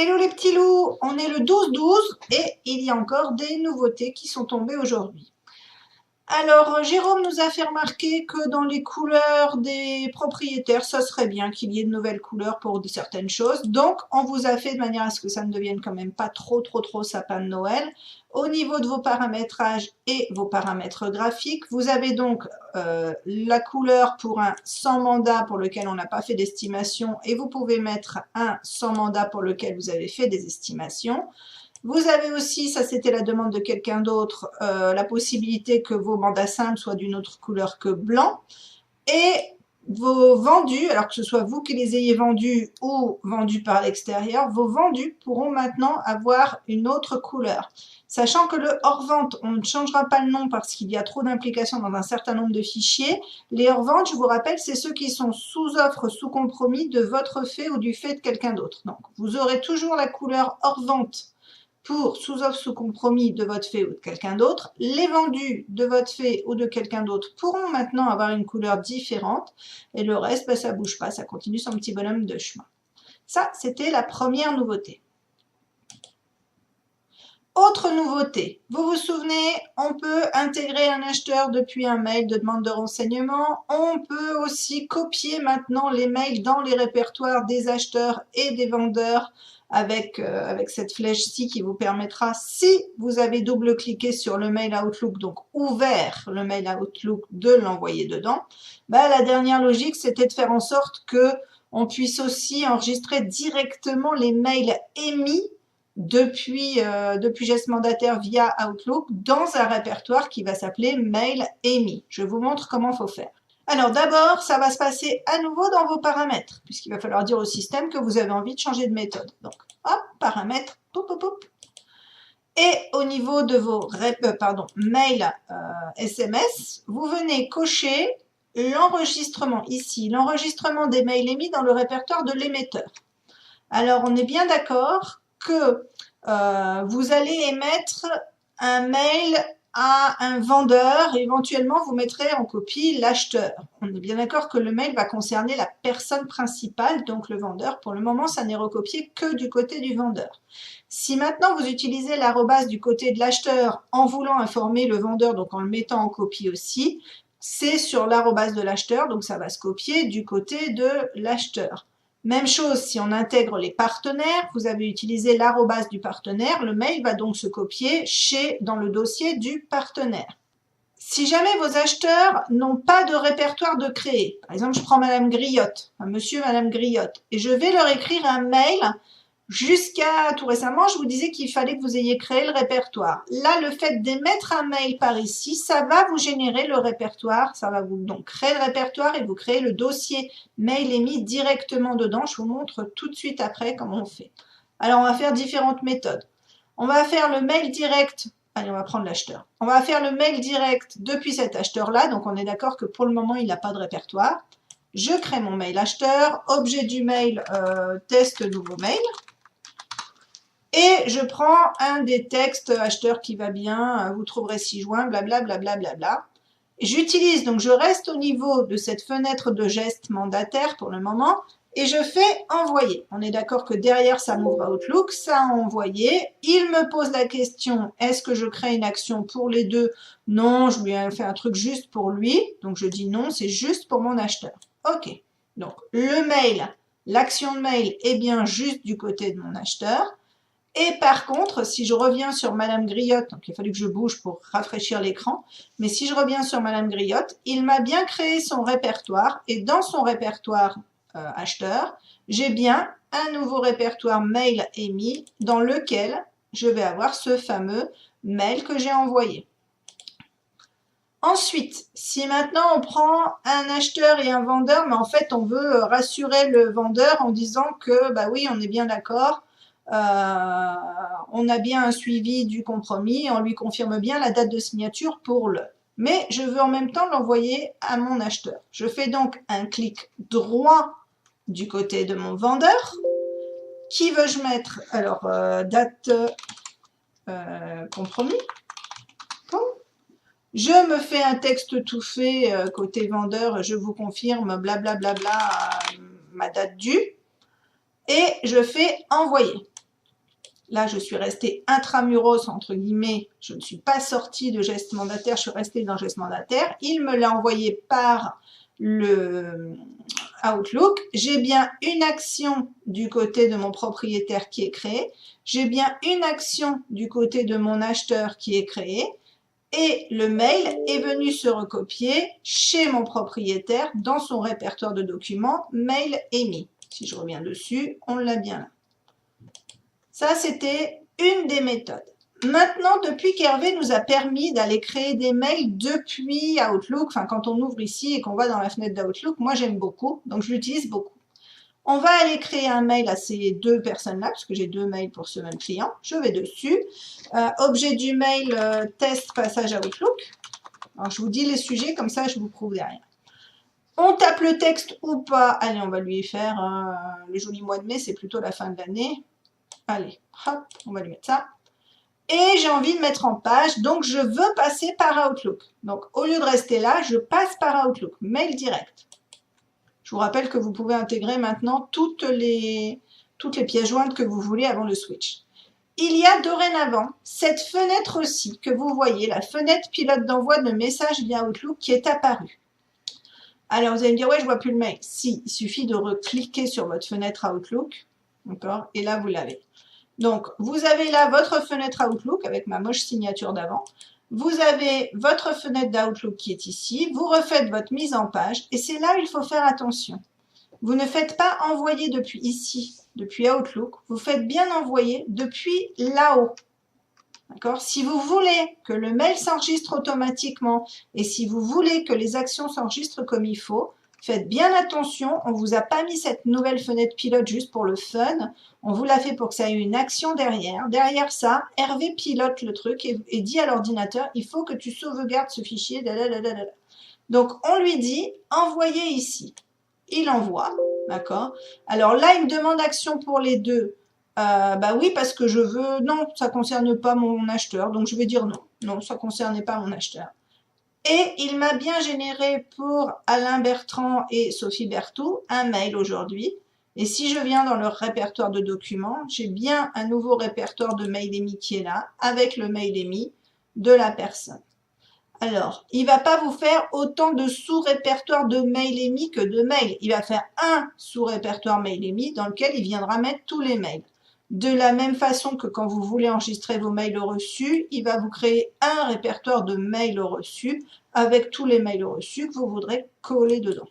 Hello les petits loups, on est le 12-12 et il y a encore des nouveautés qui sont tombées aujourd'hui. Alors, Jérôme nous a fait remarquer que dans les couleurs des propriétaires, ça serait bien qu'il y ait de nouvelles couleurs pour certaines choses. Donc, on vous a fait de manière à ce que ça ne devienne quand même pas trop sapin de Noël. Au niveau de vos paramétrages et vos paramètres graphiques, vous avez donc la couleur pour un sans mandat pour lequel on n'a pas fait d'estimation et vous pouvez mettre un sans mandat pour lequel vous avez fait des estimations. Vous avez aussi, ça c'était la demande de quelqu'un d'autre, la possibilité que vos mandats simples soient d'une autre couleur que blanc. Et vos vendus, alors que ce soit vous qui les ayez vendus ou vendus par l'extérieur, vos vendus pourront maintenant avoir une autre couleur. Sachant que le hors-vente, on ne changera pas le nom parce qu'il y a trop d'implications dans un certain nombre de fichiers. Les hors-ventes, je vous rappelle, c'est ceux qui sont sous offre, sous compromis de votre fait ou du fait de quelqu'un d'autre. Donc, vous aurez toujours la couleur hors-vente pour sous-offre sous compromis de votre fait ou de quelqu'un d'autre. Les vendus de votre fait ou de quelqu'un d'autre pourront maintenant avoir une couleur différente et le reste, ben, ça bouge pas, ça continue son petit bonhomme de chemin. Ça, c'était la première nouveauté. Autre nouveauté, vous vous souvenez, on peut intégrer un acheteur depuis un mail de demande de renseignement. On peut aussi copier maintenant les mails dans les répertoires des acheteurs et des vendeurs avec cette flèche-ci qui vous permettra, si vous avez double-cliqué sur le mail Outlook, donc ouvert le mail Outlook, de l'envoyer dedans. Ben, la dernière logique, c'était de faire en sorte que on puisse aussi enregistrer directement les mails émis depuis geste mandataire via Outlook dans un répertoire qui va s'appeler mail émis. Je vous montre comment il faut faire. Alors d'abord, ça va se passer à nouveau dans vos paramètres, puisqu'il va falloir dire au système que vous avez envie de changer de méthode. Donc, hop, paramètres, poup, poup, poup. Et au niveau de vos mail SMS, vous venez cocher l'enregistrement ici, l'enregistrement des mails émis dans le répertoire de l'émetteur. Alors, on est bien d'accord que vous allez émettre un mail à un vendeur, et éventuellement vous mettrez en copie l'acheteur. On est bien d'accord que le mail va concerner la personne principale, donc le vendeur. Pour le moment, ça n'est recopié que du côté du vendeur. Si maintenant vous utilisez l'arrobase du côté de l'acheteur en voulant informer le vendeur, donc en le mettant en copie aussi, c'est sur l'arrobase de l'acheteur, donc ça va se copier du côté de l'acheteur. Même chose, si on intègre les partenaires, vous avez utilisé l'arrobase du partenaire, le mail va donc se copier dans le dossier du partenaire. Si jamais vos acheteurs n'ont pas de répertoire de créer, par exemple, je prends Madame Griotte, Monsieur, Madame Griotte, et je vais leur écrire un mail. Jusqu'à tout récemment, je vous disais qu'il fallait que vous ayez créé le répertoire. Là, le fait d'émettre un mail par ici, ça va vous générer le répertoire. Ça va vous donc créer le répertoire et vous créer le dossier mail émis directement dedans. Je vous montre tout de suite après comment on fait. Alors, on va faire différentes méthodes. On va faire le mail direct. Allez, on va prendre l'acheteur. On va faire le mail direct depuis cet acheteur-là. Donc, on est d'accord que pour le moment, il n'a pas de répertoire. Je crée mon mail acheteur. Objet du mail, test nouveau mail. Et je prends un des textes acheteur qui va bien, vous trouverez ci-joint, blablabla, blablabla. J'utilise, donc je reste au niveau de cette fenêtre de geste mandataire pour le moment, et je fais envoyer. On est d'accord que derrière ça m'ouvre Outlook, ça a envoyé. Il me pose la question, est-ce que je crée une action pour les deux? Non, je lui ai fait un truc juste pour lui, donc je dis non, c'est juste pour mon acheteur. Ok, donc le mail, l'action de mail est bien juste du côté de mon acheteur. Et par contre, si je reviens sur Madame Griotte, donc il a fallu que je bouge pour rafraîchir l'écran, mais si je reviens sur Madame Griotte, il m'a bien créé son répertoire, et dans son répertoire acheteur, j'ai bien un nouveau répertoire mail émis dans lequel je vais avoir ce fameux mail que j'ai envoyé. Ensuite, si maintenant on prend un acheteur et un vendeur, mais en fait on veut rassurer le vendeur en disant que bah oui, on est bien d'accord, on a bien un suivi du compromis, on lui confirme bien la date de signature pour le. Mais je veux en même temps l'envoyer à mon acheteur. Je fais donc un clic droit du côté de mon vendeur. Qui veux-je mettre? Alors, date compromis. Bon. Je me fais un texte tout fait côté vendeur, je vous confirme, blablabla, ma date due. Et je fais envoyer. là, je suis restée intramuros, entre guillemets, je ne suis pas sortie de geste mandataire, je suis restée dans geste mandataire. Il me l'a envoyé par le Outlook. J'ai bien une action du côté de mon propriétaire qui est créée. J'ai bien une action du côté de mon acheteur qui est créée. Et le mail est venu se recopier chez mon propriétaire dans son répertoire de documents mail émis. Si je reviens dessus, on l'a bien là. Ça, c'était une des méthodes. Maintenant, depuis qu'Hervé nous a permis d'aller créer des mails depuis Outlook, enfin quand on ouvre ici et qu'on va dans la fenêtre d'Outlook, moi j'aime beaucoup, donc je l'utilise beaucoup. On va aller créer un mail à ces deux personnes-là, parce que j'ai deux mails pour ce même client. Je vais dessus. Objet du mail, test, passage à Outlook. Alors, je vous dis les sujets, comme ça, je vous prouve derrière. On tape le texte ou pas. Allez, on va lui faire le joli mois de mai, c'est plutôt la fin de l'année. Allez, hop, on va lui mettre ça. Et j'ai envie de mettre en page, donc je veux passer par Outlook. Donc, au lieu de rester là, je passe par Outlook, mail direct. Je vous rappelle que vous pouvez intégrer maintenant toutes les pièces jointes que vous voulez avant le switch. Il y a dorénavant cette fenêtre aussi que vous voyez, la fenêtre pilote d'envoi de messages via Outlook qui est apparue. Alors vous allez me dire, ouais, je vois plus le mail. Si, il suffit de recliquer sur votre fenêtre Outlook, d'accord, et là vous l'avez. Donc vous avez là votre fenêtre Outlook avec ma moche signature d'avant. Vous avez votre fenêtre d'Outlook qui est ici, vous refaites votre mise en page et c'est là où il faut faire attention. Vous ne faites pas envoyer depuis ici, depuis Outlook, vous faites bien envoyer depuis là-haut. D'accord? Si vous voulez que le mail s'enregistre automatiquement et si vous voulez que les actions s'enregistrent comme il faut, faites bien attention, on ne vous a pas mis cette nouvelle fenêtre pilote juste pour le fun, on vous l'a fait pour que ça ait une action derrière. Derrière ça, Hervé pilote le truc et dit à l'ordinateur, il faut que tu sauvegardes ce fichier. Donc, on lui dit, envoyez ici. Il envoie, d'accord? Alors là, il me demande action pour les deux. Bah oui, parce que je veux, non, ça ne concerne pas mon acheteur, donc je vais dire non. Non, ça ne concernait pas mon acheteur. Et il m'a bien généré pour Alain Bertrand et Sophie Berthoud un mail aujourd'hui. Et si je viens dans leur répertoire de documents, j'ai bien un nouveau répertoire de mail émis qui est là, avec le mail émis de la personne. Alors, il ne va pas vous faire autant de sous-répertoires de mail émis que de mails. Il va faire un sous-répertoire mail émis dans lequel il viendra mettre tous les mails. De la même façon que quand vous voulez enregistrer vos mails reçus, il va vous créer un répertoire de mails reçus avec tous les mails reçus que vous voudrez coller dedans.